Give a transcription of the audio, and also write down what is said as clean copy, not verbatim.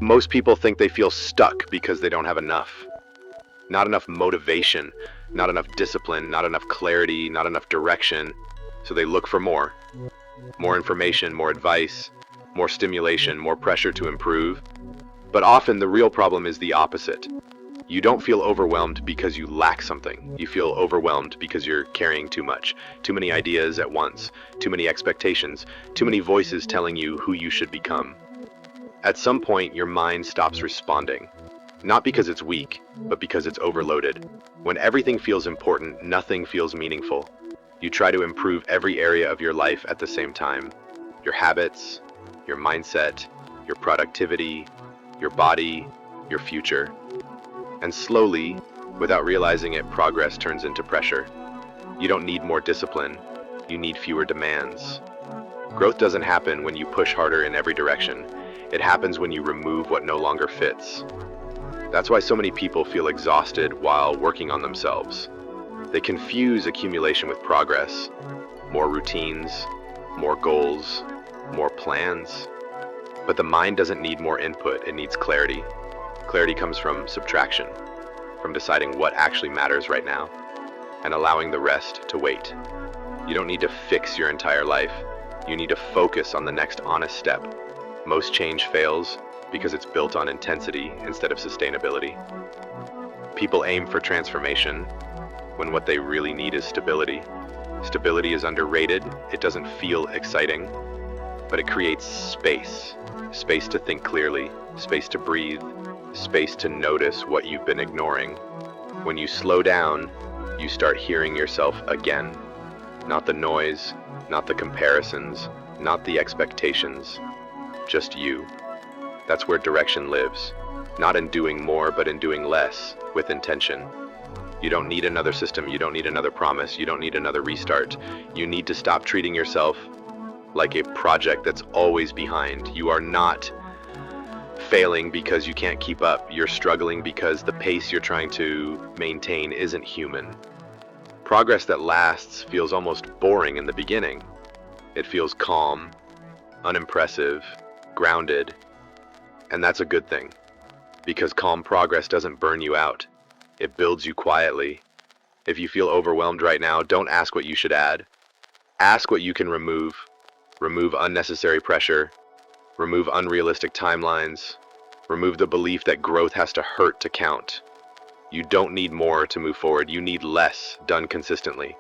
Most people think they feel stuck because they don't have enough. Not enough motivation, not enough discipline, not enough clarity, not enough direction. So they look for more. More information, more advice, more stimulation, more pressure to improve. But often the real problem is the opposite. You don't feel overwhelmed because you lack something. You feel overwhelmed because you're carrying too much, too many ideas at once, too many expectations, too many voices telling you who you should become. At some point, your mind stops responding. Not because it's weak, but because it's overloaded. When everything feels important, nothing feels meaningful. You try to improve every area of your life at the same time. Your habits, your mindset, your productivity, your body, your future. And slowly, without realizing it, progress turns into pressure. You don't need more discipline, you need fewer demands. Growth doesn't happen when you push harder in every direction. It happens when you remove what no longer fits. That's why so many people feel exhausted while working on themselves. They confuse accumulation with progress. More routines, more goals, more plans. But the mind doesn't need more input, it needs clarity. Clarity comes from subtraction, from deciding what actually matters right now, and allowing the rest to wait. You don't need to fix your entire life. You need to focus on the next honest step. Most change fails because it's built on intensity instead of sustainability. People aim for transformation when what they really need is stability. Stability is underrated, it doesn't feel exciting, but it creates space. Space to think clearly, space to breathe, space to notice what you've been ignoring. When you slow down, you start hearing yourself again. Not the noise, not the comparisons, not the expectations, just you. That's where direction lives. Not in doing more, but in doing less, with intention. You don't need another system, you don't need another promise, you don't need another restart. You need to stop treating yourself like a project that's always behind. You are not failing because you can't keep up. You're struggling because the pace you're trying to maintain isn't human. Progress that lasts feels almost boring in the beginning. It feels calm, unimpressive, grounded, and that's a good thing. Because calm progress doesn't burn you out. It builds you quietly. If you feel overwhelmed right now, don't ask what you should add. Ask what you can remove. Remove unnecessary pressure. Remove unrealistic timelines. Remove the belief that growth has to hurt to count. You don't need more to move forward. You need less done consistently.